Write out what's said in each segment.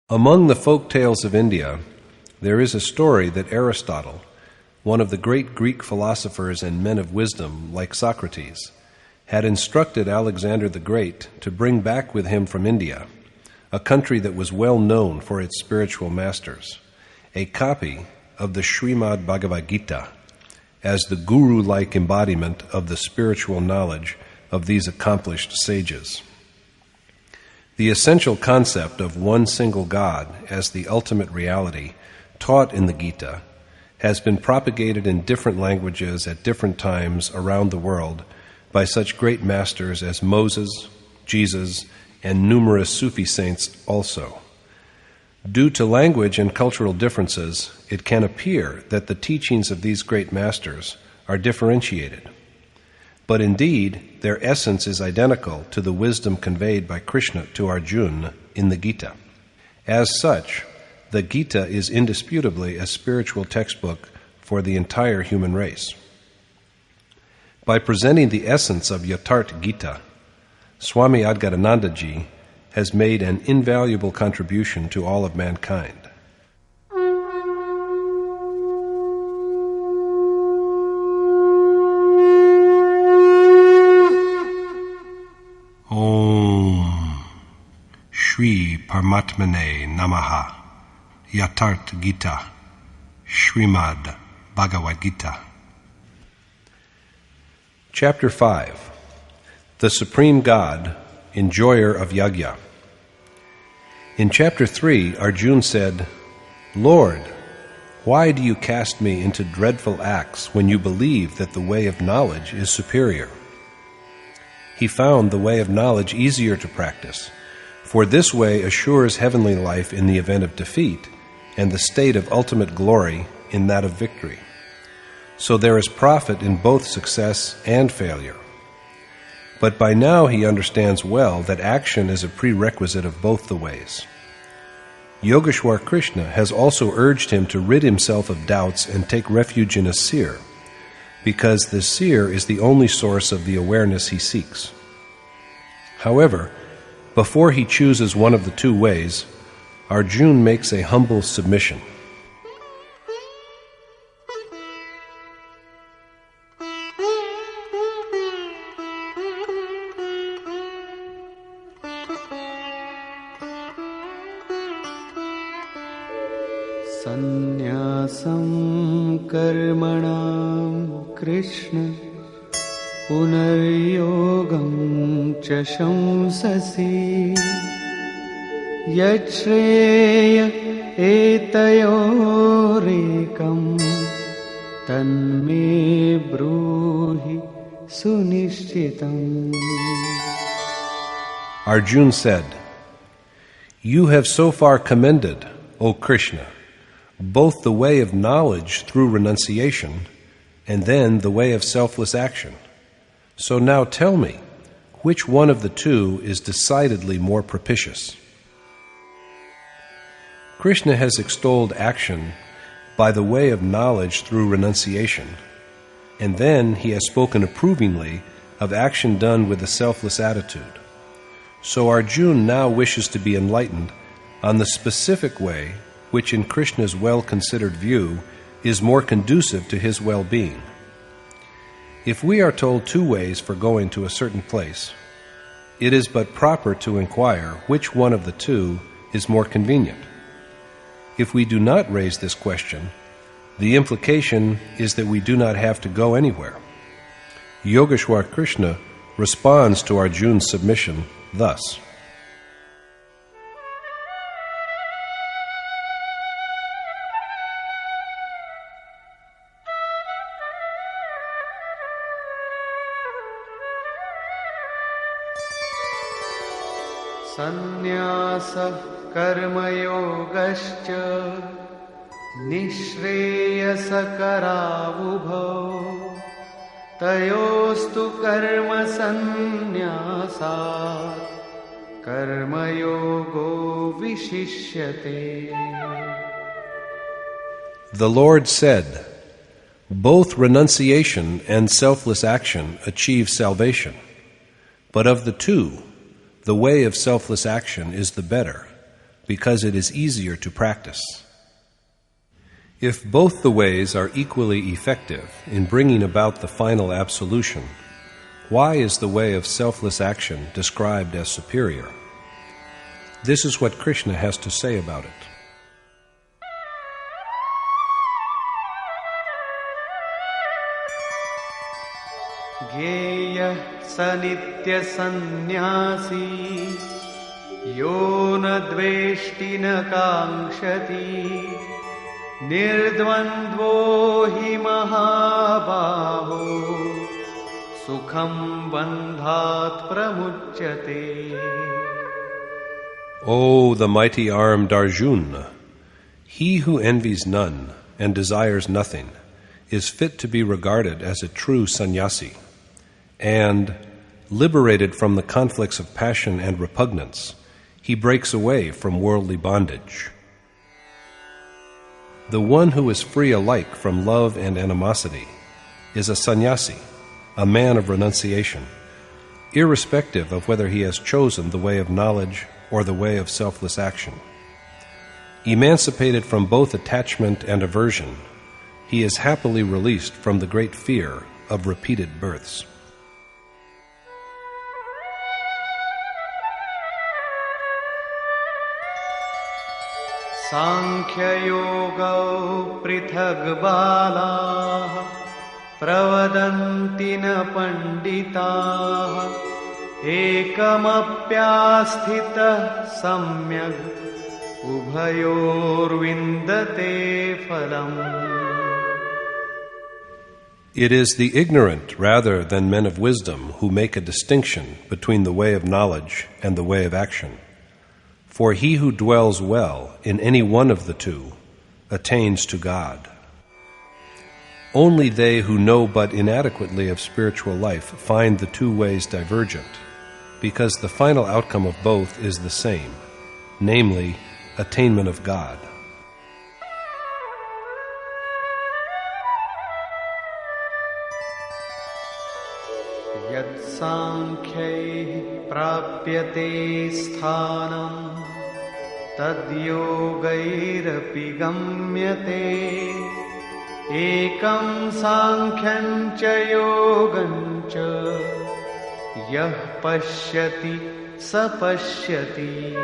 Among the folk tales of India, there is a story that Aristotle, one of the great Greek philosophers and men of wisdom like Socrates, had instructed Alexander the Great to bring back with him from India, a country that was well known for its spiritual masters, a copy of the Srimad Bhagavad Gita as the guru-like embodiment of the spiritual knowledge of these accomplished sages. The essential concept of one single God as the ultimate reality taught in the Gita has been propagated in different languages at different times around the world by such great masters as Moses, Jesus, and numerous Sufi saints also. Due to language and cultural differences, it can appear that the teachings of these great masters are differentiated. But indeed, their essence is identical to the wisdom conveyed by Krishna to Arjuna in the Gita. As such, the Gita is indisputably a spiritual textbook for the entire human race. By presenting the essence of Yatharth Gita, Swami Adgadanandaji has made an invaluable contribution to all of mankind. Om Shri Paramatmane Namaha. Yatharth Gita, Srimad Bhagavad Gita. Chapter 5. The Supreme God, Enjoyer of Yagya. In Chapter 3, Arjuna said, "Lord, why do you cast me into dreadful acts when you believe that the way of knowledge is superior?" He found the way of knowledge easier to practice, for this way assures heavenly life in the event of defeat and the state of ultimate glory in that of victory. So there is profit in both success and failure. But by now he understands well that action is a prerequisite of both the ways. Yogeshwar Krishna has also urged him to rid himself of doubts and take refuge in a seer, because the seer is the only source of the awareness he seeks. However, before he chooses one of the two ways, Arjuna makes a humble submission. Sannyasam karmanam Krishna punaryogam cha shamsasi yachreya etayorekam tanme bruhi sunishchitam. Arjuna said, "You have so far commended, O Krishna, both the way of knowledge through renunciation and then the way of selfless action. So now tell me, which one of the two is decidedly more propitious?" Krishna has extolled action by the way of knowledge through renunciation, and then he has spoken approvingly of action done with a selfless attitude. So Arjuna now wishes to be enlightened on the specific way which in Krishna's well-considered view is more conducive to his well-being. If we are told two ways for going to a certain place, it is but proper to inquire which one of the two is more convenient. If we do not raise this question, the implication is that we do not have to go anywhere. Yogeshwar Krishna responds to Arjuna's submission thus. Sannyasa karma yogascha nishreyasa karavubhav tayostu karma sannyasat karma yogo vishishyate. The Lord said, "Both renunciation and selfless action achieve salvation, but of the two, the way of selfless action is the better, because it is easier to practice. If both the ways are equally effective in bringing about the final absolution, why is the way of selfless action described as superior? This is what Krishna has to say about it. Gyeyah sanitya sannyasi yo na dveshti na kankshati nirdvandvo hi mahabaho sukham bandhat pramuchyate. O the mighty-armed Arjuna, he who envies none and desires nothing is fit to be regarded as a true sannyasi, and, liberated from the conflicts of passion and repugnance, he breaks away from worldly bondage. The one who is free alike from love and animosity is a sannyasi, a man of renunciation, irrespective of whether he has chosen the way of knowledge or the way of selfless action. Emancipated from both attachment and aversion, he is happily released from the great fear of repeated births. Sankhya yoga prithag bala pravadanti na pandita ekamapyasthita samyak ubhayor vindate phalam. It is the ignorant rather than men of wisdom who make a distinction between the way of knowledge and the way of action. For he who dwells well in any one of the two attains to God. Only they who know but inadequately of spiritual life find the two ways divergent, because the final outcome of both is the same, namely, attainment of God. Yat sankhyaih prapyate sthanam tad yogairapi gamyate ekam sankhyan cha yogam cha yah pashyati sapashyati.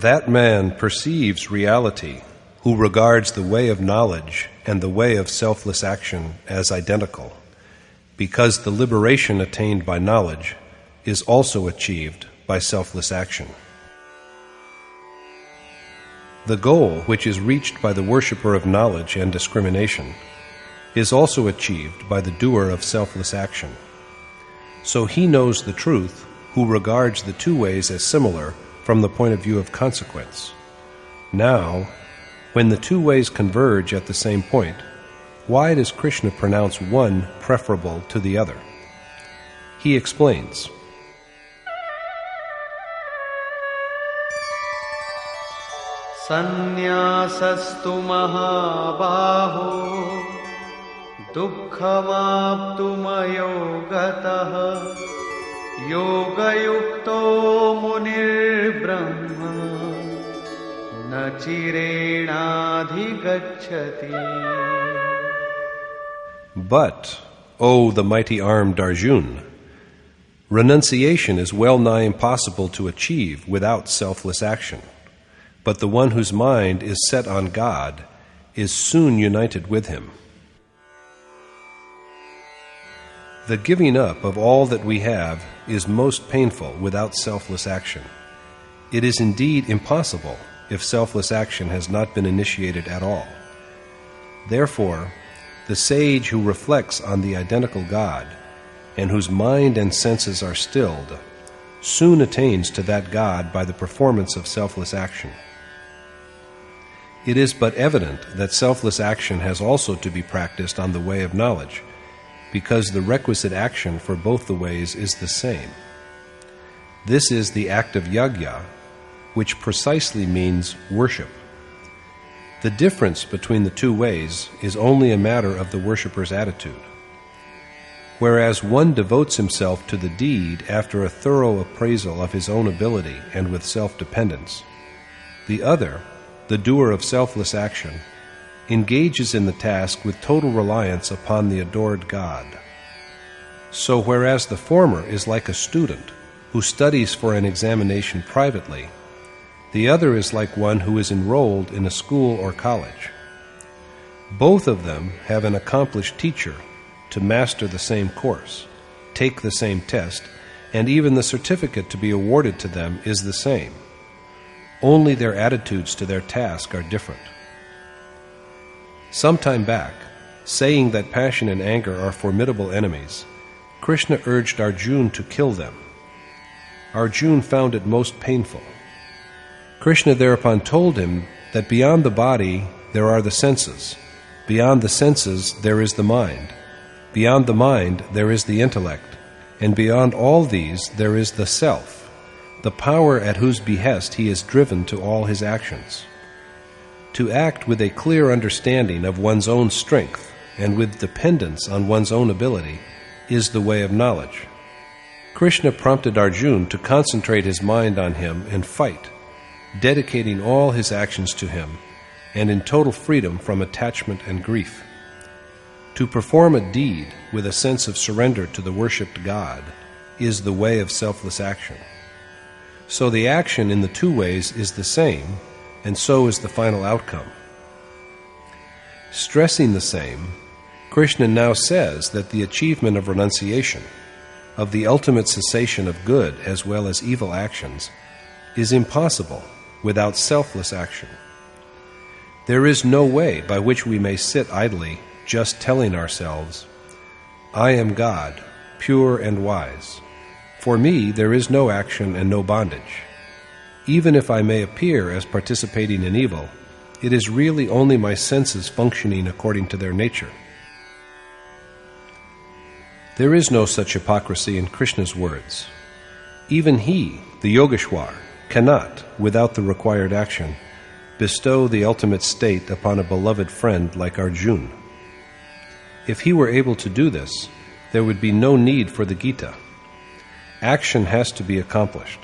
That man perceives reality who regards the way of knowledge and the way of selfless action as identical, because the liberation attained by knowledge is also achieved by selfless action. The goal which is reached by the worshipper of knowledge and discrimination is also achieved by the doer of selfless action. So he knows the truth who regards the two ways as similar from the point of view of consequence. Now, when the two ways converge at the same point, why does Krishna pronounce one preferable to the other? He explains, Sannyasastu mahabaho dukkhamaptumayo gatah yoga yukto munir brahma na chirenadhigacchati. But, O the mighty-armed Arjuna, renunciation is well nigh impossible to achieve without selfless action. But the one whose mind is set on God is soon united with Him. The giving up of all that we have is most painful without selfless action. It is indeed impossible if selfless action has not been initiated at all. Therefore, the sage who reflects on the identical God and whose mind and senses are stilled soon attains to that God by the performance of selfless action. It is but evident that selfless action has also to be practiced on the way of knowledge, because the requisite action for both the ways is the same. This is the act of Yagya, which precisely means worship. The difference between the two ways is only a matter of the worshipper's attitude. whereas one devotes himself to the deed after a thorough appraisal of his own ability and with self-dependence. The other, the doer of selfless action, engages in the task with total reliance upon the adored God. So whereas the former is like a student who studies for an examination privately, the other is like one who is enrolled in a school or college. Both of them have an accomplished teacher to master the same course, take the same test, and even the certificate to be awarded to them is the same. Only their attitudes to their task are different. Some time back, saying that passion and anger are formidable enemies, Krishna urged Arjuna to kill them. Arjuna found it most painful. Krishna thereupon told him that beyond the body there are the senses, beyond the senses there is the mind, beyond the mind there is the intellect, and beyond all these there is the self, the power at whose behest he is driven to all his actions. To act with a clear understanding of one's own strength and with dependence on one's own ability is the way of knowledge. Krishna prompted Arjuna to concentrate his mind on him and fight, dedicating all his actions to him, and in total freedom from attachment and grief. To perform a deed with a sense of surrender to the worshipped God is the way of selfless action. So the action in the two ways is the same, and so is the final outcome. Stressing the same, Krishna now says that the achievement of renunciation, of the ultimate cessation of good as well as evil actions, is impossible without selfless action. There is no way by which we may sit idly just telling ourselves, "I am God, pure and wise. For me there is no action and no bondage. Even if I may appear as participating in evil, it is really only my senses functioning according to their nature." There is no such hypocrisy in Krishna's words. Even he, the Yogeshwar, cannot, without the required action, bestow the ultimate state upon a beloved friend like Arjuna. If he were able to do this, there would be no need for the Gita. Action has to be accomplished.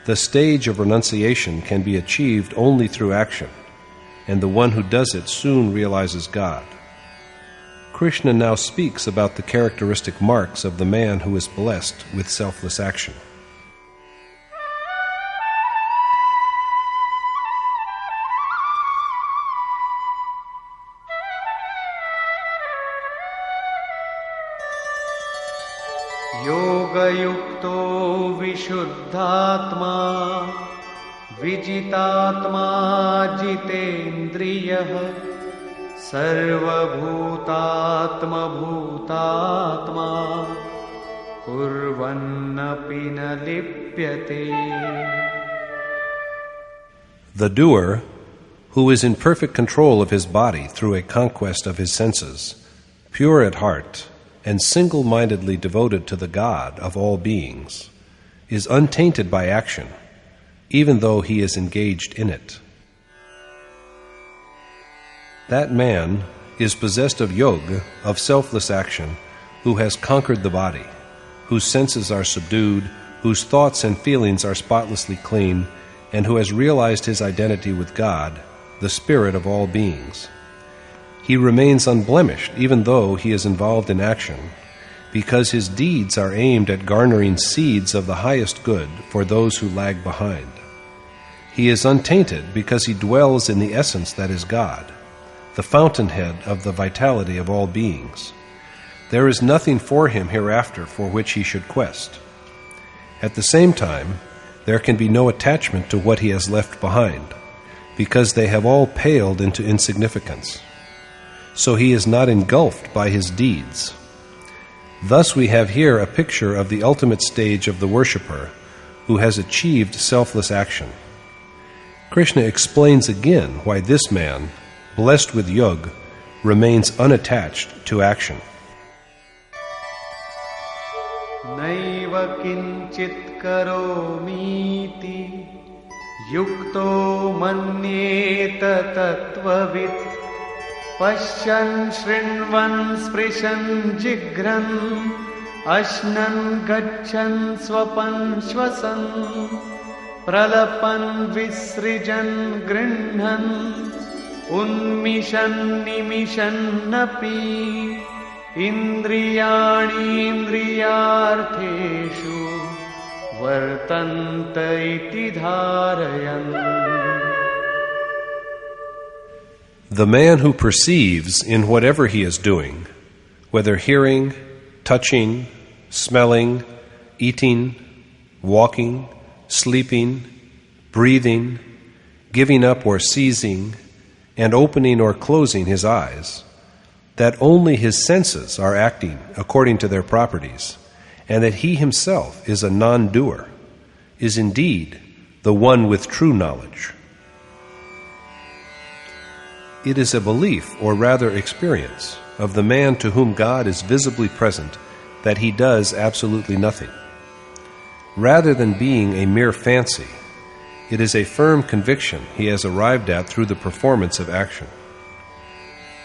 The stage of renunciation can be achieved only through action, and the one who does it soon realizes God. Krishna now speaks about the characteristic marks of the man who is blessed with selfless action. Yoga-yukto vishuddhatma vijitatma jitendriyah sarvabhutatma bhutatma kurvannapi na lipyate. The doer, who is in perfect control of his body through a conquest of his senses, pure at heart, and single-mindedly devoted to the God of all beings, is untainted by action, even though he is engaged in it. That man is possessed of yoga, of selfless action, who has conquered the body, whose senses are subdued, whose thoughts and feelings are spotlessly clean, and who has realized his identity with God, the Spirit of all beings. He remains unblemished even though he is involved in action, because his deeds are aimed at garnering seeds of the highest good for those who lag behind. He is untainted because he dwells in the essence that is God, the fountainhead of the vitality of all beings. There is nothing for him hereafter for which he should quest. At the same time, there can be no attachment to what he has left behind, because they have all paled into insignificance. So he is not engulfed by his deeds. Thus we have here a picture of the ultimate stage of the worshipper who has achieved selfless action. Krishna explains again why this man, blessed with yoga, remains unattached to action. Naiva kinchit karomiti yukto manyeta tattvavit Pashyan shrinvan sprishan jigran ashnan gachan swapan shvasan pralapan visrijan grinhan unmishan nimishan napi indriyani indriyartheshu vartanta iti dharayan. The man who perceives in whatever he is doing, whether hearing, touching, smelling, eating, walking, sleeping, breathing, giving up or seizing, and opening or closing his eyes, that only his senses are acting according to their properties, and that he himself is a non-doer, is indeed the one with true knowledge. It is a belief, or rather experience, of the man to whom God is visibly present that he does absolutely nothing. Rather than being a mere fancy, it is a firm conviction he has arrived at through the performance of action.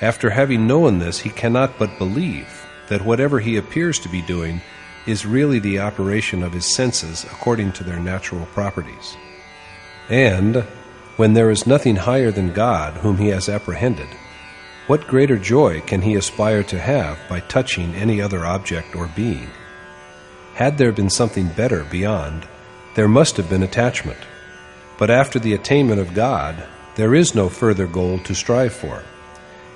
After having known this, he cannot but believe that whatever he appears to be doing is really the operation of his senses according to their natural properties. And when there is nothing higher than God whom he has apprehended, what greater joy can he aspire to have by touching any other object or being? Had there been something better beyond, there must have been attachment. But after the attainment of God, there is no further goal to strive for,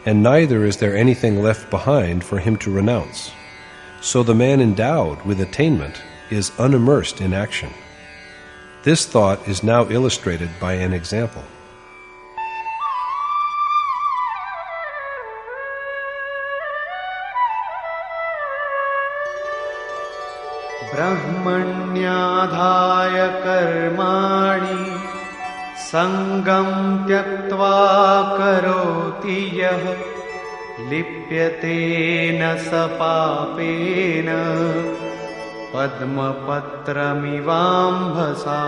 and neither is there anything left behind for him to renounce. So the man endowed with attainment is unimmersed in action. This thought is now illustrated by an example. Brahmanyadhaya karmani sangam tyaktva karoti yah lipyate na sapapena padmapatramivambhasa.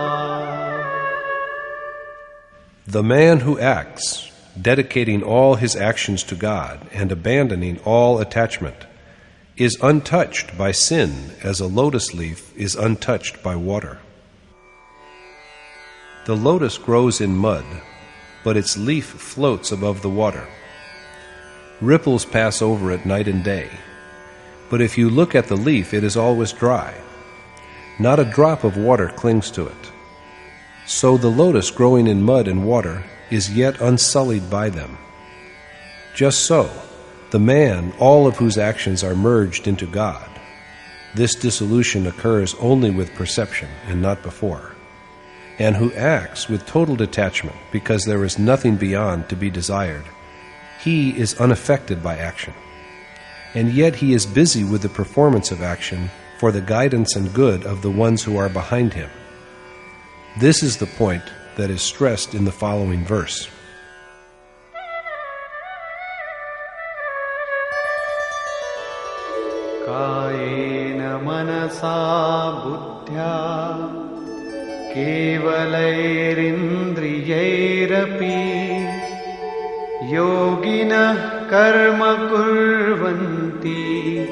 The man who acts, dedicating all his actions to God and abandoning all attachment, is untouched by sin as a lotus leaf is untouched by water. The lotus grows in mud, but its leaf floats above the water. Ripples pass over it night and day, but if you look at the leaf, it is always dry. Not a drop of water clings to it. So the lotus growing in mud and water is yet unsullied by them. Just so, the man, all of whose actions are merged into God, this dissolution occurs only with perception and not before, and who acts with total detachment because there is nothing beyond to be desired, he is unaffected by action. And yet he is busy with the performance of action for the guidance and good of the ones who are behind him. This is the point that is stressed in the following verse. Kayena manasa buddhya kevalairindriyairapi Yogina karma kurvanti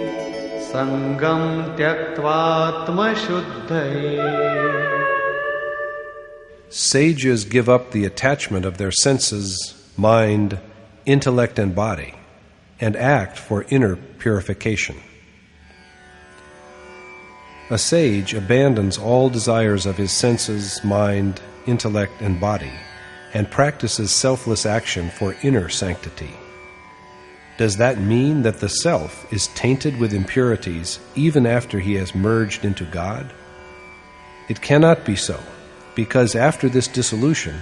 sangam tyaktvatma shuddhaye. Sages give up the attachment of their senses, mind, intellect, and body, and act for inner purification. A sage abandons all desires of his senses, mind, intellect, and body, and practices selfless action for inner sanctity. Does that mean that the self is tainted with impurities even after he has merged into God? It cannot be so, because after this dissolution,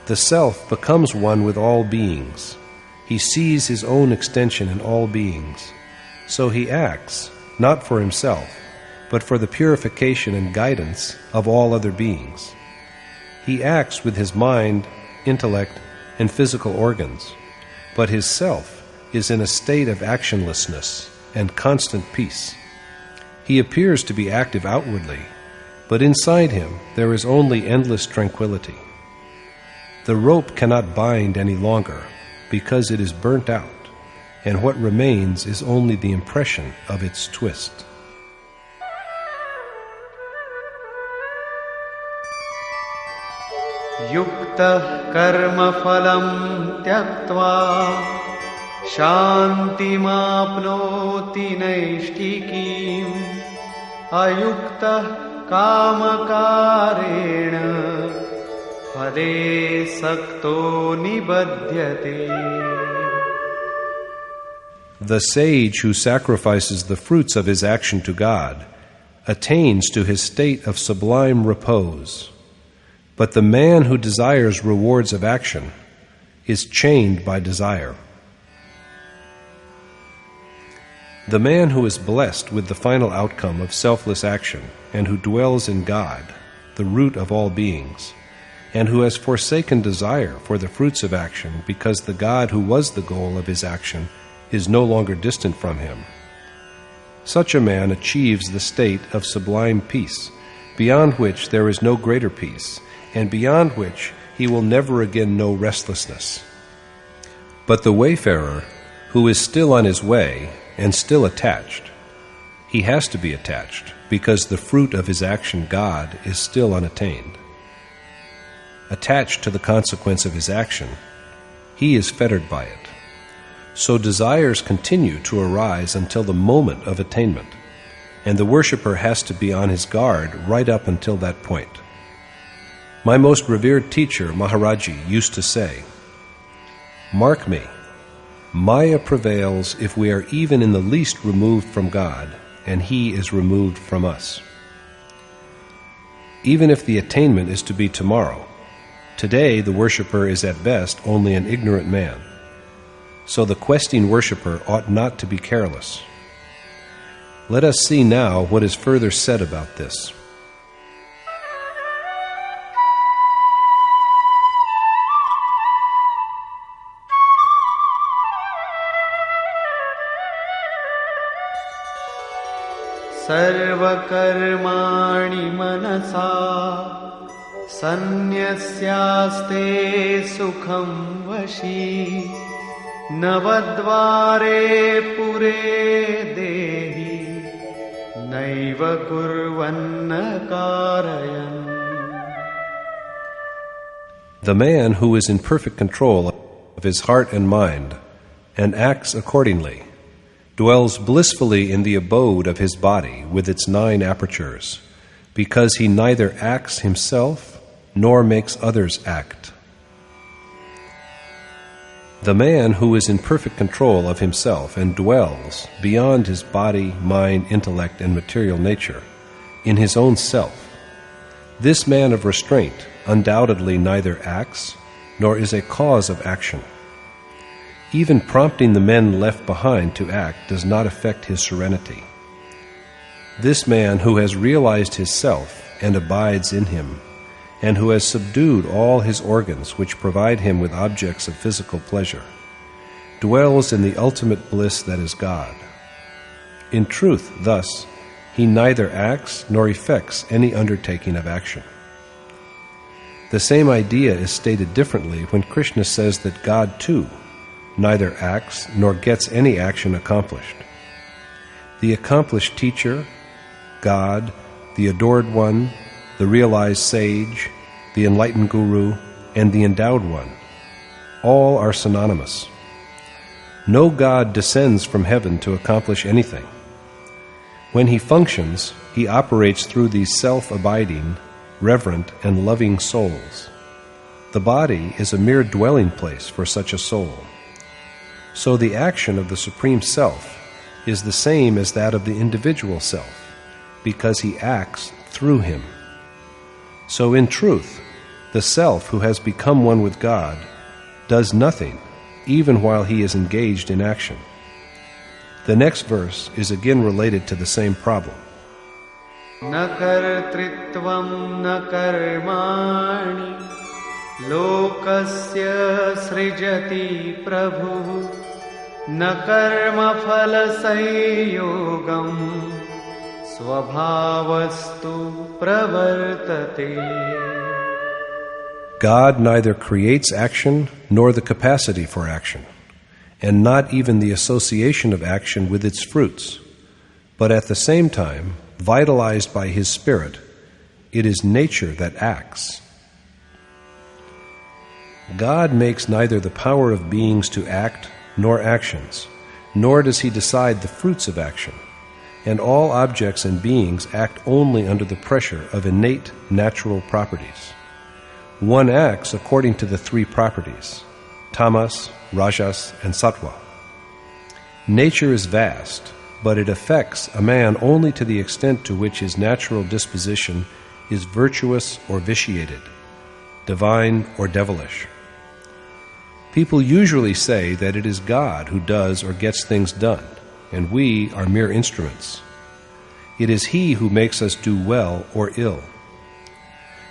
the self becomes one with all beings. He sees his own extension in all beings. So he acts, not for himself, but for the purification and guidance of all other beings. He acts with his mind, intellect, and physical organs, but his self is in a state of actionlessness and constant peace. He appears to be active outwardly, but inside him there is only endless tranquility. The rope cannot bind any longer because it is burnt out, and what remains is only the impression of its twist. Yuktah karma phalam tyaktva shantimapnoti naishtikim ayuktah kamakarena phale sakto nibadhyate. The sage who sacrifices the fruits of his action to God attains to his state of sublime repose. But the man who desires rewards of action is chained by desire. The man who is blessed with the final outcome of selfless action and who dwells in God, the root of all beings, and who has forsaken desire for the fruits of action because the God who was the goal of his action is no longer distant from him. Such a man achieves the state of sublime peace, beyond which there is no greater peace, and beyond which he will never again know restlessness. But the wayfarer, who is still on his way and still attached, he has to be attached because the fruit of his action, God, is still unattained. Attached to the consequence of his action, he is fettered by it. So desires continue to arise until the moment of attainment, and the worshipper has to be on his guard right up until that point. My most revered teacher, Maharaji, used to say, "Mark me, Maya prevails if we are even in the least removed from God, and He is removed from us. Even if the attainment is to be tomorrow, today the worshipper is at best only an ignorant man. So the questing worshipper ought not to be careless." Let us see now what is further said about this. सर्वकर्माणि मनसा सन्न्यस्यास्ते सुखं वशी नवद्वारे पुरे देहि नैव कुर्वन्न कारयन्. The man who is in perfect control of his heart and mind and acts accordingly dwells blissfully in the abode of his body with its 9 apertures, because he neither acts himself nor makes others act. The man who is in perfect control of himself and dwells beyond his body, mind, intellect, and material nature, in his own self, this man of restraint undoubtedly neither acts nor is a cause of action. Even prompting the men left behind to act does not affect his serenity. This man who has realized his self and abides in him, and who has subdued all his organs which provide him with objects of physical pleasure, dwells in the ultimate bliss that is God. In truth, thus, he neither acts nor effects any undertaking of action. The same idea is stated differently when Krishna says that God, too, neither acts nor gets any action accomplished. The accomplished teacher, God, the adored one, the realized sage, the enlightened guru, and the endowed one, all are synonymous. No God descends from heaven to accomplish anything. When he functions, he operates through these self-abiding, reverent, and loving souls. The body is a mere dwelling place for such a soul. So the action of the Supreme Self is the same as that of the individual self, because he acts through him. So in truth, the self who has become one with God does nothing, even while he is engaged in action. The next verse is again related to the same problem. Na kartritvam na karmani lokasya srijati prabhu na karma phala sanyogam svabhavastu pravartate. God neither creates action nor the capacity for action, and not even the association of action with its fruits, but at the same time, vitalized by his spirit, it is nature that acts. God makes neither the power of beings to act nor actions, nor does he decide the fruits of action, and all objects and beings act only under the pressure of innate natural properties. One acts according to the three properties, tamas, rajas, and sattva. Nature is vast, but it affects a man only to the extent to which his natural disposition is virtuous or vitiated, divine or devilish. People usually say that it is God who does or gets things done, and we are mere instruments. It is He who makes us do well or ill.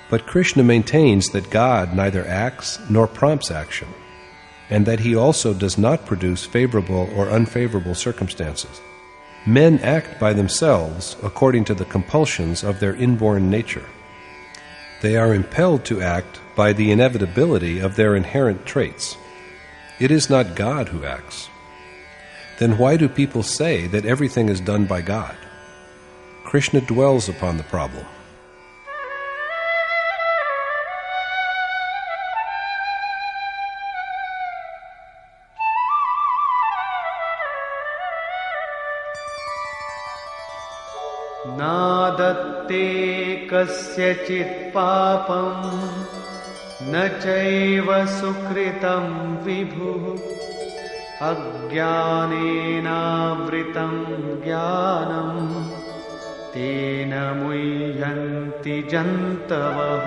But Krishna maintains that God neither acts nor prompts action, and that He also does not produce favorable or unfavorable circumstances. Men act by themselves according to the compulsions of their inborn nature. They are impelled to act by the inevitability of their inherent traits. It is not God who acts. Then why do people say that everything is done by God? Krishna dwells upon the problem. नादत्ते कस्यचित् पापं न चैव सुकृतं विभुः अज्ञानेनावृतं ज्ञानं तेन मुह्यन्ति जन्तवः.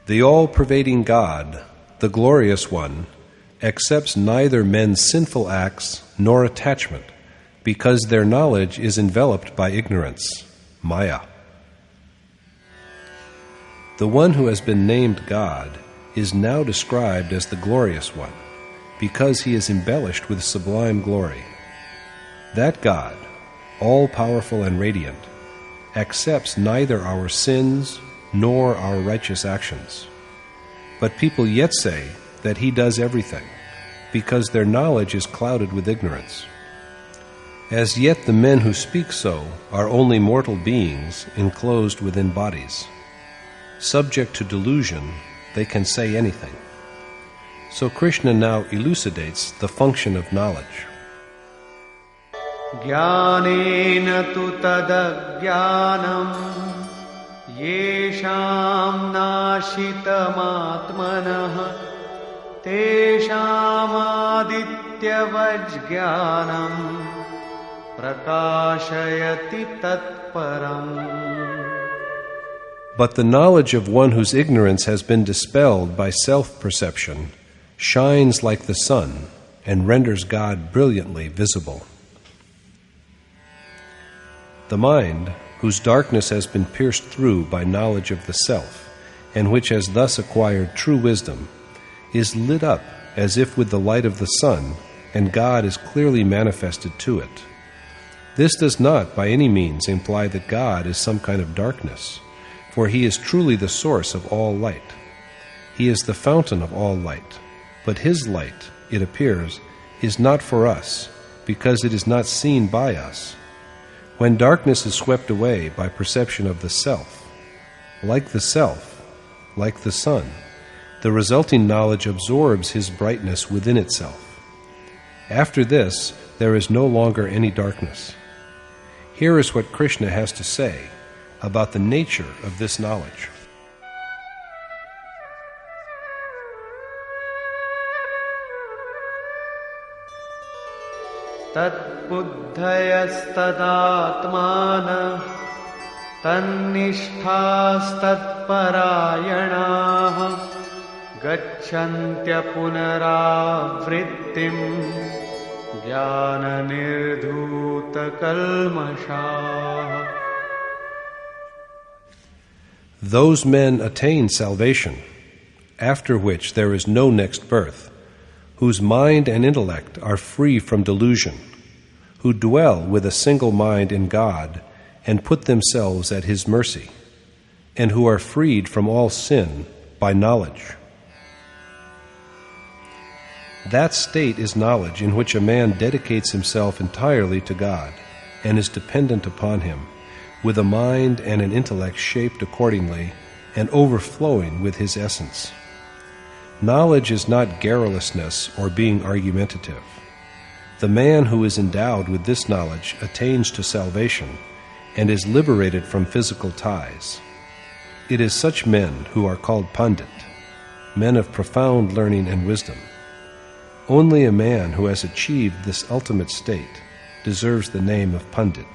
The all-pervading God, the Glorious One, accepts neither men's sinful acts nor attachment, because their knowledge is enveloped by ignorance, Maya. The one who has been named God is now described as the Glorious One, because he is embellished with sublime glory. That God, all-powerful and radiant, accepts neither our sins nor our righteous actions. But people yet say that he does everything, because their knowledge is clouded with ignorance. As yet the men who speak so are only mortal beings enclosed within bodies. Subject to delusion, they can say anything. So Krishna now elucidates the function of knowledge. Jnanena tu tadajnanam yesham nashitamatmanah tesham adityavajjnanam prakashayati tatparam. But the knowledge of one whose ignorance has been dispelled by self-perception shines like the sun and renders God brilliantly visible. The mind, whose darkness has been pierced through by knowledge of the self, and which has thus acquired true wisdom, is lit up as if with the light of the sun, and God is clearly manifested to it. This does not by any means imply that God is some kind of darkness, for He is truly the source of all light. He is the fountain of all light, but His light, it appears, is not for us, because it is not seen by us. When darkness is swept away by perception of the self, like the sun, the resulting knowledge absorbs His brightness within itself. After this, there is no longer any darkness. Here is what Krishna has to say about the nature of this knowledge. Tat-buddhayastad-atmana tannishthastad-parayanaha gacchantya punaravrittim jnana-nirdhuta-kalmashaha. Those men attain salvation, after which there is no next birth, whose mind and intellect are free from delusion, who dwell with a single mind in God and put themselves at His mercy, and who are freed from all sin by knowledge. That state is knowledge in which a man dedicates himself entirely to God and is dependent upon Him, with a mind and an intellect shaped accordingly and overflowing with His essence. Knowledge is not garrulousness or being argumentative. The man who is endowed with this knowledge attains to salvation and is liberated from physical ties. It is such men who are called Pandit, men of profound learning and wisdom. Only a man who has achieved this ultimate state deserves the name of Pandit.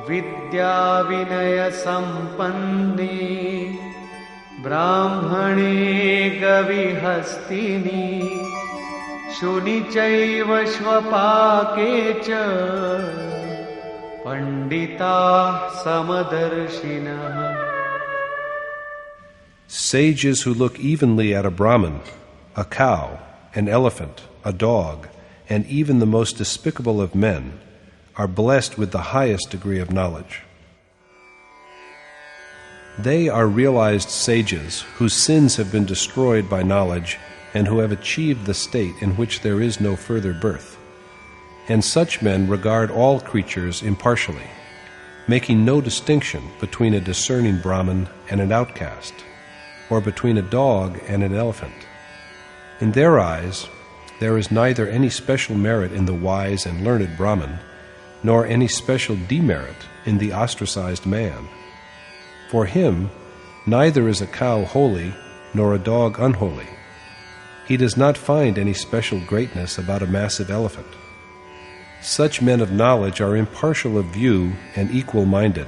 Vidya Vinaya Sampanni Brahmane Gavihastini Shuni Chaiva Shvapake Cha Pandita Samadarshina. Sages who look evenly at a Brahmin, a cow, an elephant, a dog, and even the most despicable of men are blessed with the highest degree of knowledge. They are realized sages whose sins have been destroyed by knowledge and who have achieved the state in which there is no further birth. And such men regard all creatures impartially, making no distinction between a discerning Brahmin and an outcast, or between a dog and an elephant. In their eyes, there is neither any special merit in the wise and learned Brahmin, nor any special demerit in the ostracized man. For him, neither is a cow holy nor a dog unholy. He does not find any special greatness about a massive elephant. Such men of knowledge are impartial of view and equal-minded.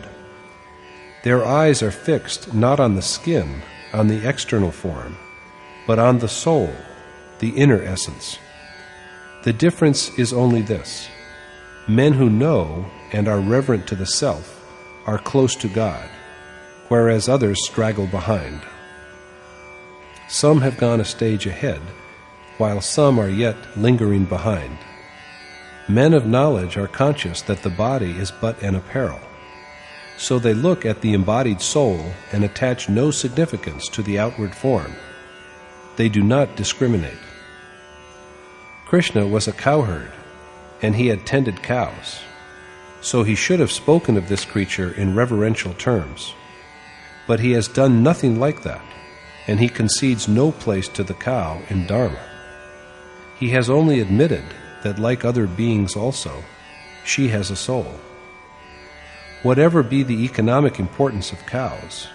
Their eyes are fixed not on the skin, on the external form, but on the soul, the inner essence. The difference is only this: men who know and are reverent to the self are close to God, whereas others straggle behind. Some have gone a stage ahead, while some are yet lingering behind. Men of knowledge are conscious that the body is but an apparel, so they look at the embodied soul and attach no significance to the outward form. They do not discriminate. Krishna was a cowherd, and he had tended cows, so he should have spoken of this creature in reverential terms. But he has done nothing like that, and he concedes no place to the cow in Dharma. He has only admitted that, like other beings also, she has a soul. Whatever be the economic importance of cows,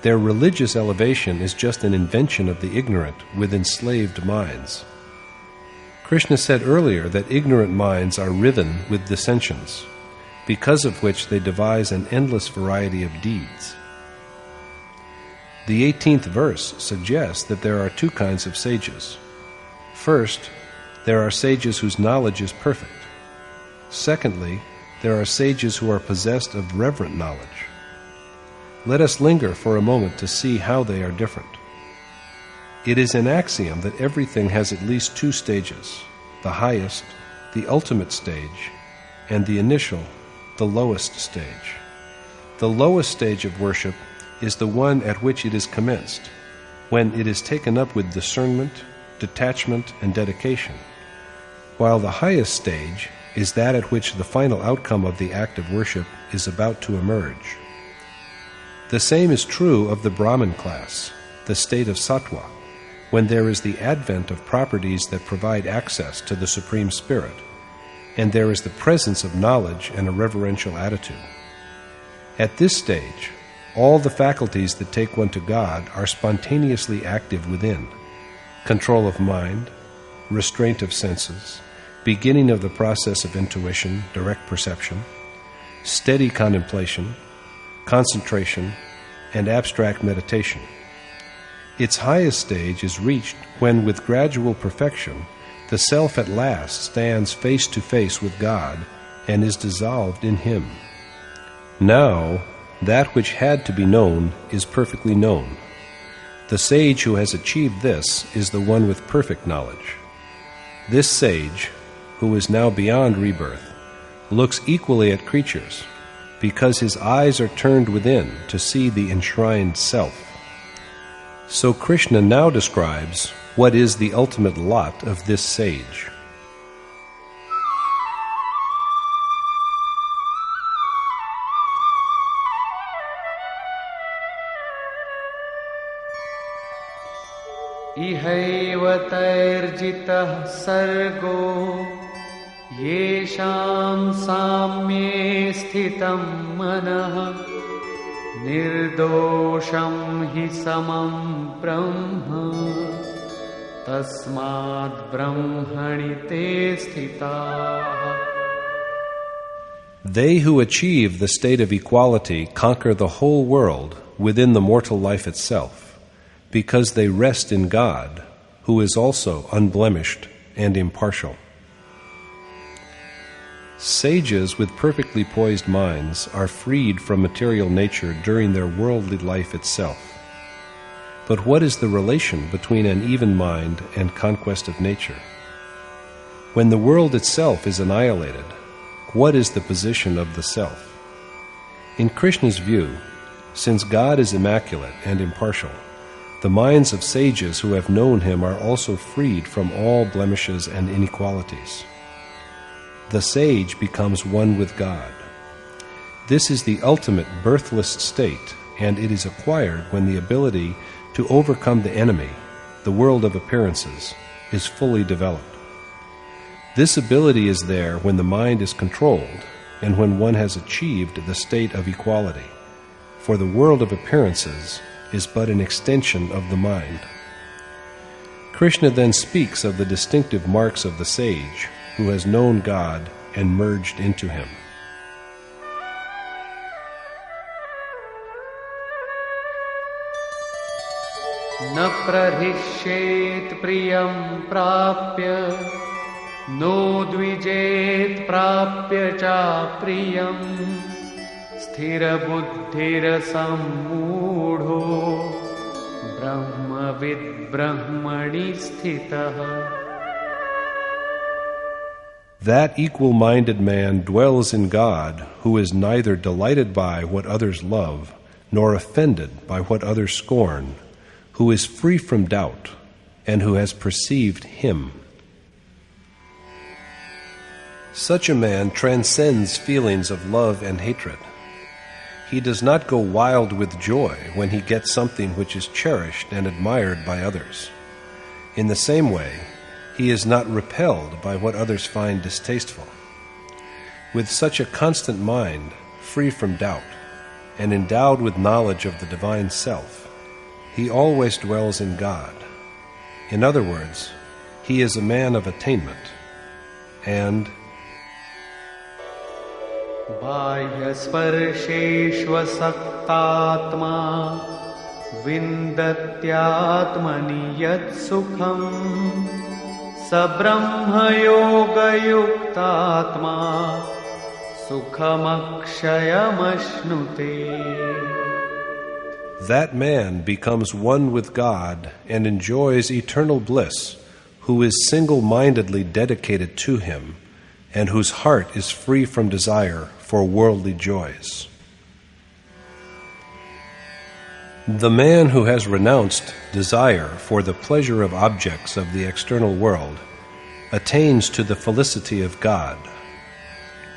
their religious elevation is just an invention of the ignorant with enslaved minds. Krishna said earlier that ignorant minds are riven with dissensions, because of which they devise an endless variety of deeds. The 18th verse suggests that there are two kinds of sages. First, there are sages whose knowledge is perfect. Secondly, there are sages who are possessed of reverent knowledge. Let us linger for a moment to see how they are different. It is an axiom that everything has at least two stages: the highest, the ultimate stage, and the initial, the lowest stage. The lowest stage of worship is the one at which it is commenced, when it is taken up with discernment, detachment, and dedication, while the highest stage is that at which the final outcome of the act of worship is about to emerge. The same is true of the Brahmin class, the state of sattva, when there is the advent of properties that provide access to the Supreme Spirit, and there is the presence of knowledge and a reverential attitude. At this stage, all the faculties that take one to God are spontaneously active within: control of mind, restraint of senses, beginning of the process of intuition, direct perception, steady contemplation, concentration, and abstract meditation. Its highest stage is reached when, with gradual perfection, the self at last stands face to face with God and is dissolved in Him. Now, that which had to be known is perfectly known. The sage who has achieved this is the one with perfect knowledge. This sage, who is now beyond rebirth, looks equally at creatures, because his eyes are turned within to see the enshrined self. So Krishna now describes what is the ultimate lot of this sage. इहैव तैर्जितः सर्गो येषां साम्ये स्थितं मनः निर्दोषं हि समं ब्रह्म तस्माद् ब्रह्मणि ते स्थिताः. They who achieve the state of equality conquer the whole world within the mortal life itself, because they rest in God, who is also unblemished and impartial. Sages with perfectly poised minds are freed from material nature during their worldly life itself. But what is the relation between an even mind and conquest of nature? When the world itself is annihilated, what is the position of the self? In Krishna's view, since God is immaculate and impartial, the minds of sages who have known him are also freed from all blemishes and inequalities. The sage becomes one with God. This is the ultimate birthless state, and it is acquired when the ability to overcome the enemy, the world of appearances, is fully developed. This ability is there when the mind is controlled and when one has achieved the state of equality, for the world of appearances is but an extension of the mind. Krishna then speaks of the distinctive marks of the sage who has known God and merged into him. न प्रहिष्येत् प्रियं प्राप्य no द्विजेत् प्राप्य चाप्रियं स्थिरबुद्धिरसम्मूढो ब्रह्मविद् ब्रह्मणि स्थितः. That equal-minded man dwells in God who is neither delighted by what others love nor offended by what others scorn, who is free from doubt, and who has perceived him. Such a man transcends feelings of love and hatred. He does not go wild with joy when he gets something which is cherished and admired by others. In the same way, he is not repelled by what others find distasteful. With such a constant mind, free from doubt, and endowed with knowledge of the divine self, he always dwells in God. In other words, he is a man of attainment, and बाह्यस्पर्शेष्वसक्तात्मा विन्दत्यात्मनि यत् सुखम् स ब्रह्मयोगयुक्तात्मा सुखमक्षयमश्नुते. that man becomes one with God and enjoys eternal bliss, who is single-mindedly dedicated to him, and whose heart is free from desire for worldly joys. The man who has renounced desire for the pleasure of objects of the external world attains to the felicity of God.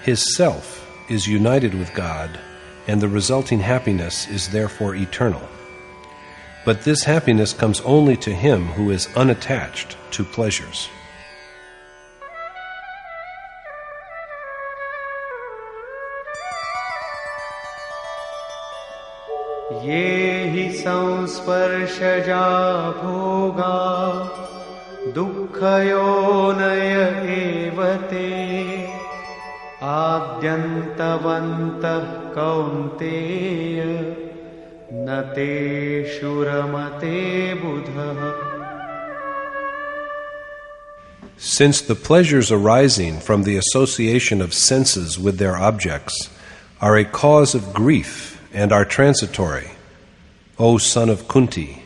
His self is united with God, and the resulting happiness is therefore eternal. But this happiness comes only to him who is unattached to pleasures. ये हि संस्पर्शजा भोगा दुःखयोनय एव ते आद्यन्तवन्तः कौन्तेय न तेषु रमते बुधः. Since the pleasures arising from the association of senses with their objects are a cause of grief and are transitory, O son of Kunti,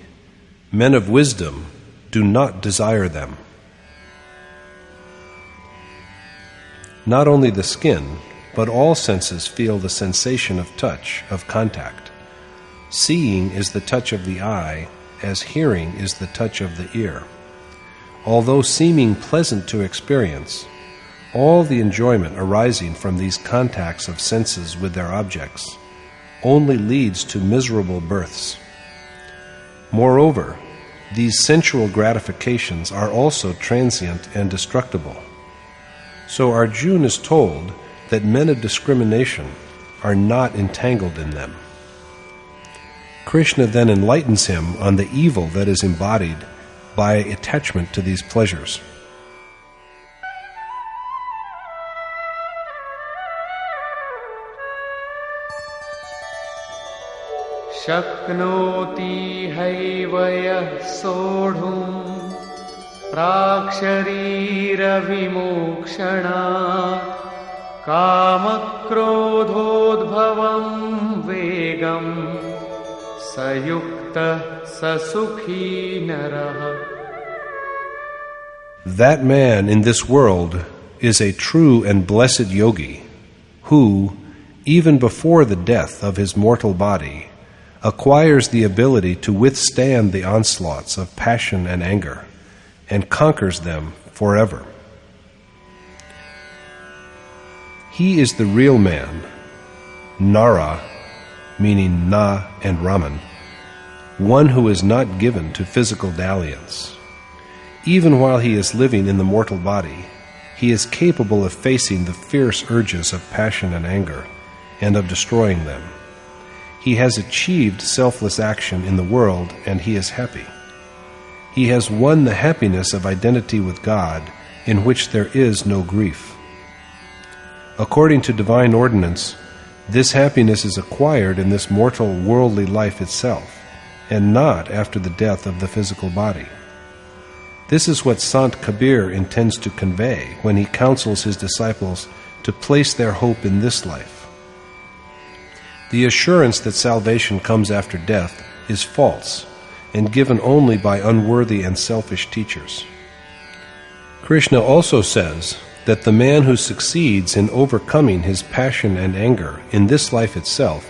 men of wisdom do not desire them. Not only the skin, but all senses feel the sensation of touch, of contact. Seeing is the touch of the eye, as hearing is the touch of the ear. although seeming pleasant to experience, all the enjoyment arising from these contacts of senses with their objects only leads to miserable births. Moreover, these sensual gratifications are also transient and destructible. So Arjuna is told that men of discrimination are not entangled in them. Krishna then enlightens him on the evil that is embodied by attachment to these pleasures. Shaknoti haivaya sodhum praksharira vimokshana kamakrodhodbhavam vegam sayukta sasukhi naraha. That man in this world is a true and blessed yogi who, even before the death of his mortal body, acquires the ability to withstand the onslaughts of passion and anger and conquers them forever. He is the real man, Nara, meaning Na and Raman, one who is not given to physical dalliance. Even while he is living in the mortal body, he is capable of facing the fierce urges of passion and anger and of destroying them. He has achieved selfless action in the world, and he is happy. He has won the happiness of identity with God, in which there is no grief. According to divine ordinance, this happiness is acquired in this mortal worldly life itself, and not after the death of the physical body. This is what Sant Kabir intends to convey when he counsels his disciples to place their hope in this life. The assurance that salvation comes after death is false and given only by unworthy and selfish teachers. Krishna also says that the man who succeeds in overcoming his passion and anger in this life itself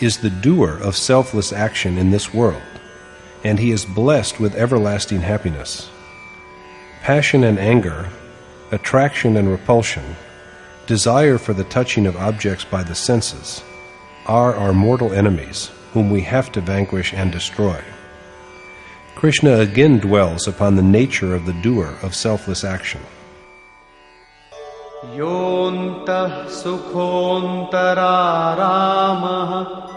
is the doer of selfless action in this world, and he is blessed with everlasting happiness. Passion and anger, attraction and repulsion, desire for the touching of objects by the senses, are our mortal enemies, whom we have to vanquish and destroy. Krishna again dwells upon the nature of the doer of selfless action. Yontah sukhontararamah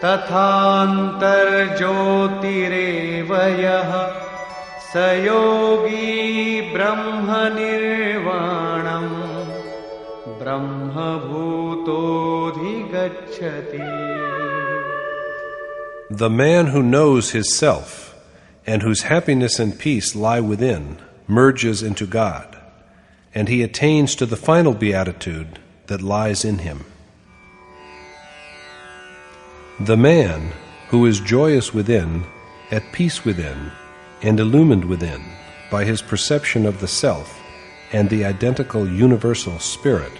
tathantar jyotirevayah sayogi brahma nirvanam brahma bhutodhigacchati. The man who knows his self and whose happiness and peace lie within merges into God, and he attains to the final beatitude that lies in him. The man who is joyous within, at peace within, and illumined within by his perception of the self and the identical universal spirit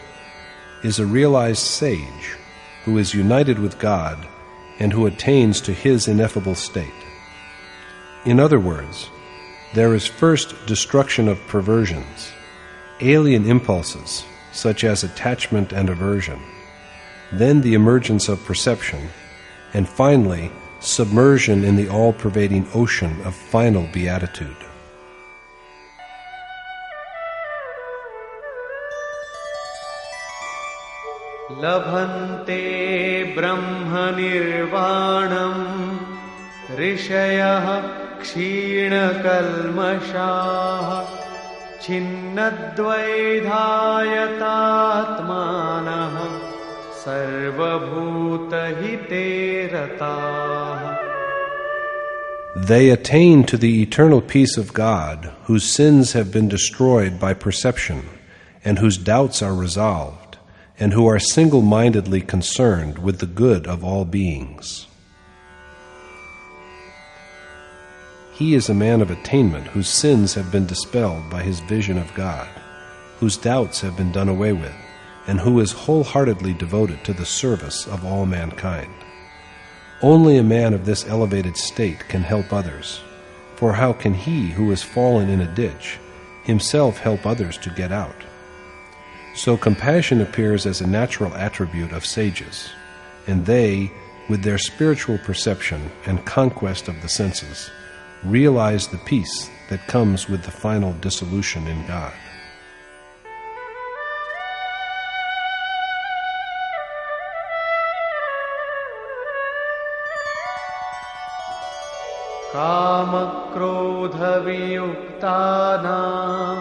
is a realized sage who is united with God and who attains to his ineffable state. In other words, there is first destruction of perversions, alien impulses such as attachment and aversion, then the emergence of perception, and finally submersion in the all-pervading ocean of final beatitude. Labhante brahma nirvanam rishayah kshina kalmashah chinnadvaidhayatatmanah sarvabhutahite ratah. They attain to the eternal peace of God, whose sins have been destroyed by perception, and whose doubts are resolved, and who are single-mindedly concerned with the good of all beings. He is a man of attainment whose sins have been dispelled by his vision of God, whose doubts have been done away with, and who is wholeheartedly devoted to the service of all mankind. Only a man of this elevated state can help others, For how can he who has fallen in a ditch himself help others to get out? So compassion appears as a natural attribute of sages, and they, with their spiritual perception and conquest of the senses, realize the peace that comes with the final dissolution in God. कामक्रोधवियुक्तानां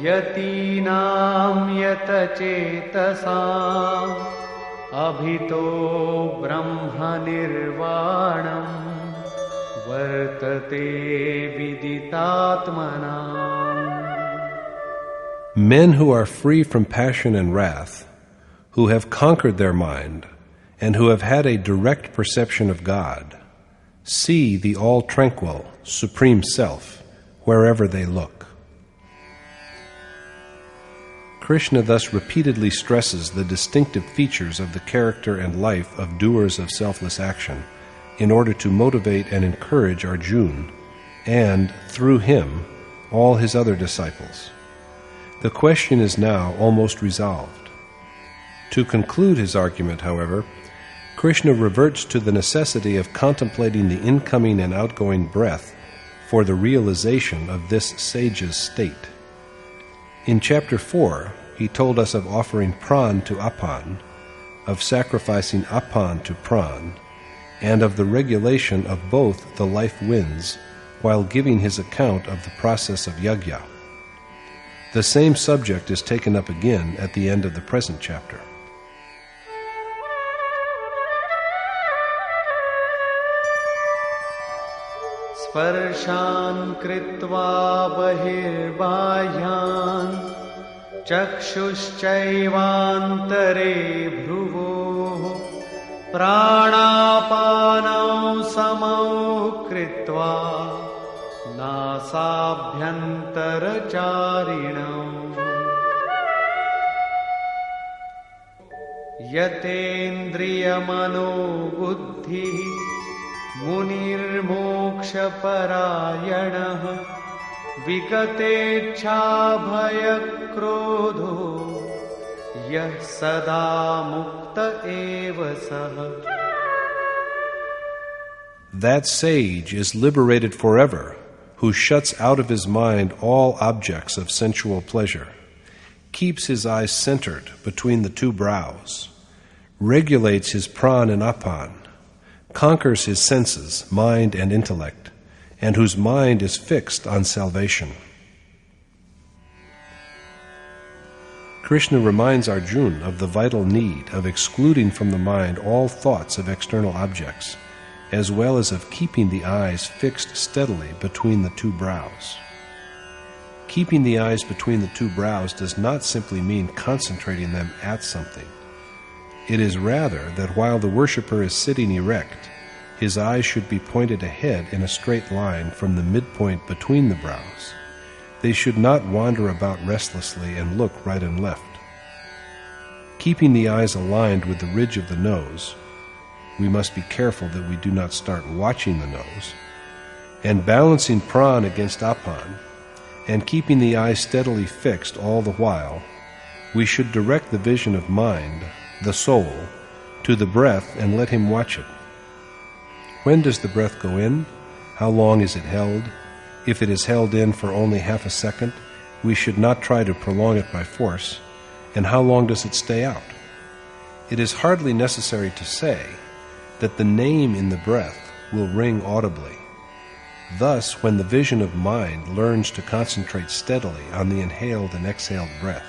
यतीनां यतचेतसाम् अभितो ब्रह्मनिर्वाणं वर्तते विदितात्मनाम्. Men who are free from passion and wrath, who have conquered their mind, and who have had a direct perception of God, see the all-tranquil, Supreme Self wherever they look. Krishna thus repeatedly stresses the distinctive features of the character and life of doers of selfless action in order to motivate and encourage Arjuna and, through him, all his other disciples. The question is now almost resolved. To conclude his argument, however, Krishna reverts to the necessity of contemplating the incoming and outgoing breath for the realization of this sage's state. In Chapter 4, he told us of offering pran to apan, of sacrificing apan to pran, and of the regulation of both the life winds while giving his account of the process of Yagya. The same subject is taken up again at the end of the present chapter. स्पर्शान् कृत्वा बहिर्बाह्यान् चक्षुश्चैवान्तरे भ्रुवोः प्राणापानौ समौ कृत्वा नासाभ्यन्तरचारिणौ यतेन्द्रियमनोबुद्धिः मुनिर्मोक्षपरायणः विगतेच्छाभयक्रोधो यः सदा मुक्त एव सः. That sage is liberated forever, who shuts out of his mind all objects of sensual pleasure, keeps his eyes centered between the two brows, regulates his pran and apan, conquers his senses, mind and intellect, and whose mind is fixed on salvation. Krishna reminds Arjuna of the vital need of excluding from the mind all thoughts of external objects, as well as of keeping the eyes fixed steadily between the two brows. Keeping the eyes between the two brows does not simply mean concentrating them at something. It is rather that while the worshipper is sitting erect, his eyes should be pointed ahead in a straight line from the midpoint between the brows. They should not wander about restlessly and look right and left. Keeping the eyes aligned with the ridge of the nose, we must be careful that we do not start watching the nose, and balancing pran against apan, and keeping the eyes steadily fixed all the while, we should direct the vision of mind, the soul, to the breath and let him watch it. When does the breath go in? How long is it held? If it is held in for only half a second, we should not try to prolong it by force. And how long does it stay out? It is hardly necessary to say that the name in the breath will ring audibly. Thus, when the vision of mind learns to concentrate steadily on the inhaled and exhaled breath,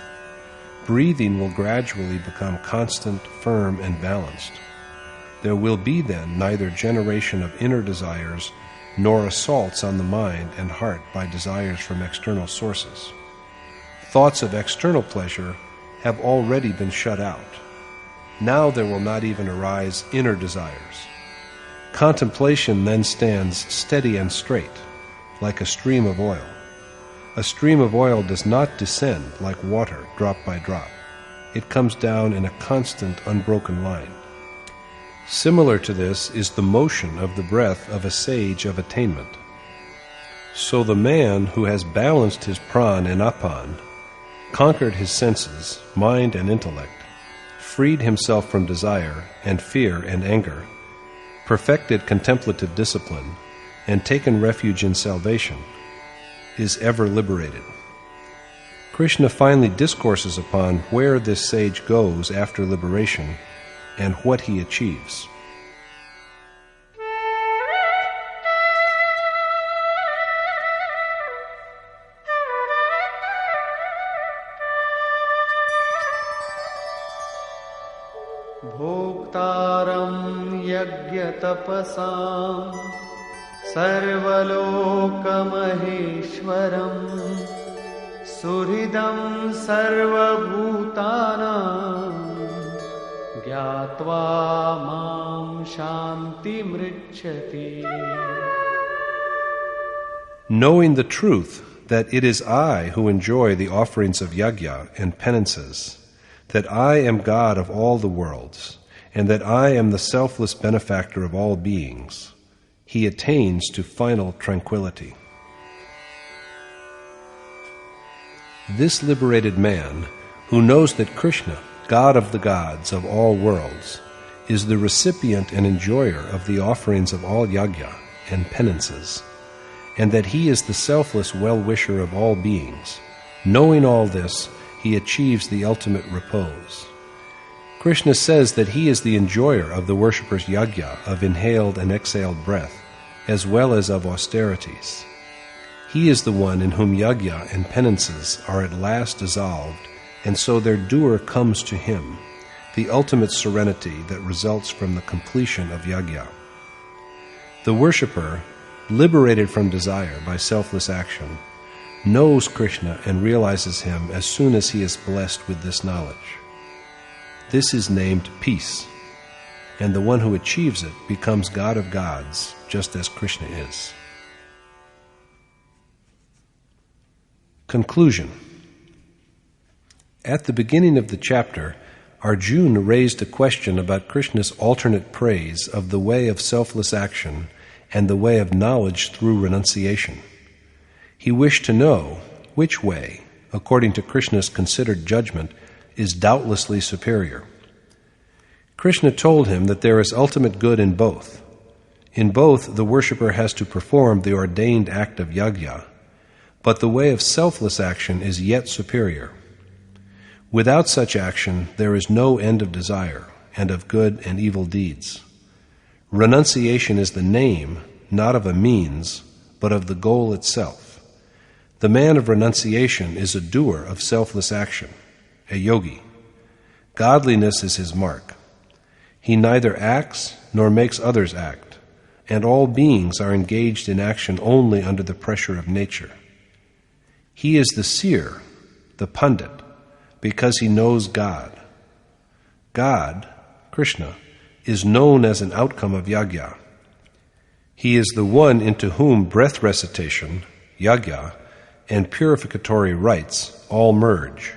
breathing will gradually become constant, firm, and balanced. There will be then neither generation of inner desires nor assaults on the mind and heart by desires from external sources. Thoughts of external pleasure have already been shut out. Now there will not even arise inner desires. Contemplation then stands steady and straight, like a stream of oil. A stream of oil does not descend like water, drop by drop. It comes down in a constant, unbroken line. Similar to this is the motion of the breath of a sage of attainment. So the man who has balanced his pran and apan, conquered his senses, mind and intellect, freed himself from desire and fear and anger, perfected contemplative discipline, and taken refuge in salvation, is ever liberated. Krishna finally discourses upon where this sage goes after liberation and what he achieves. Bhoktaram yagya tapasam sarvalokamaheeshwaram suhridam sarvabhutanam gyatva mam shanti mrichyati. Knowing the truth that it is I who enjoy the offerings of yagya and penances, that I am God of all the worlds, and that I am the selfless benefactor of all beings, he attains to final tranquility. This liberated man, who knows that Krishna, God of the gods of all worlds, is the recipient and enjoyer of the offerings of all yagya and penances, and that he is the selfless well-wisher of all beings, knowing all this, he achieves the ultimate repose. Krishna says that he is the enjoyer of the worshipper's yagya of inhaled and exhaled breath, as well as of austerities. He is the one in whom yagya and penances are at last dissolved, and so their doer comes to him, the ultimate serenity that results from the completion of yagya. The worshipper, liberated from desire by selfless action, knows Krishna and realizes him as soon as he is blessed with this knowledge. This is named peace, and the one who achieves it becomes God of gods, just as Krishna is. Conclusion. At the beginning of the chapter, Arjuna raised a question about Krishna's alternate praise of the way of selfless action and the way of knowledge through renunciation. He wished to know which way, according to Krishna's considered judgment, is doubtlessly superior. Krishna told him that there is ultimate good in both. In both, the worshipper has to perform the ordained act of yagya, but the way of selfless action is yet superior. Without such action, there is no end of desire and of good and evil deeds. Renunciation is the name, not of a means, but of the goal itself. The man of renunciation is a doer of selfless action, a yogi. Godliness is his mark. He neither acts nor makes others act, and all beings are engaged in action only under the pressure of nature. He is the seer, the pundit, because he knows God. God, Krishna, is known as an outcome of yagya. He is the one into whom breath recitation, yagya, and purificatory rites all merge.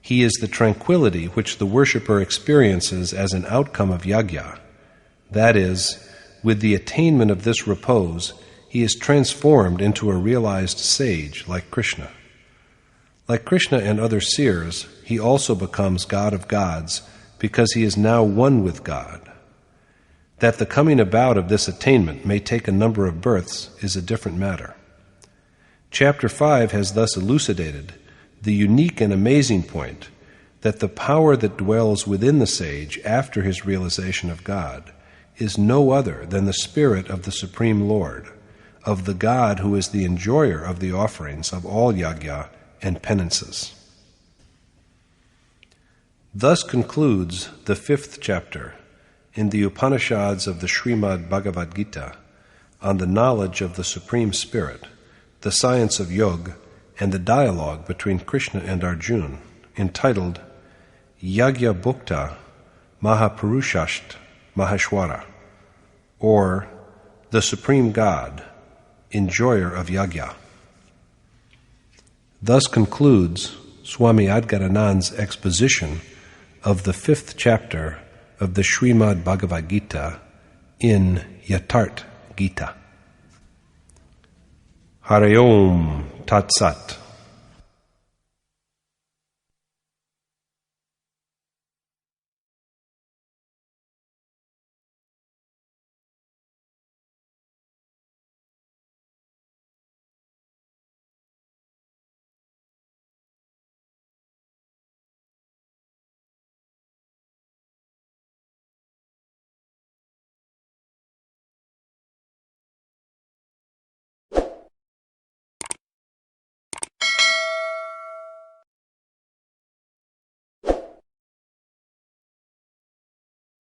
He is the tranquility which the worshipper experiences as an outcome of yagya. That is, with the attainment of this repose, he is transformed into a realized sage like Krishna. Like Krishna and other seers, he also becomes God of gods because he is now one with God. That the coming about of this attainment may take a number of births is a different matter. Chapter 5 has thus elucidated the unique and amazing point that the power that dwells within the sage after his realization of God is no other than the spirit of the Supreme Lord, of the God who is the enjoyer of the offerings of all yagya and penances. Thus concludes the 5th chapter in the Upanishads of the Srimad Bhagavad Gita on the knowledge of the Supreme Spirit, the science of yoga, and the dialogue between Krishna and Arjuna, entitled Yagya Bhukta Mahapurushasht Maheshwara, or the Supreme God, enjoyer of yagya. Thus concludes Swami Adgaranand's exposition of the 5th chapter of the Srimad Bhagavad Gita in Yatharth Gita. Hare Om Tat Sat.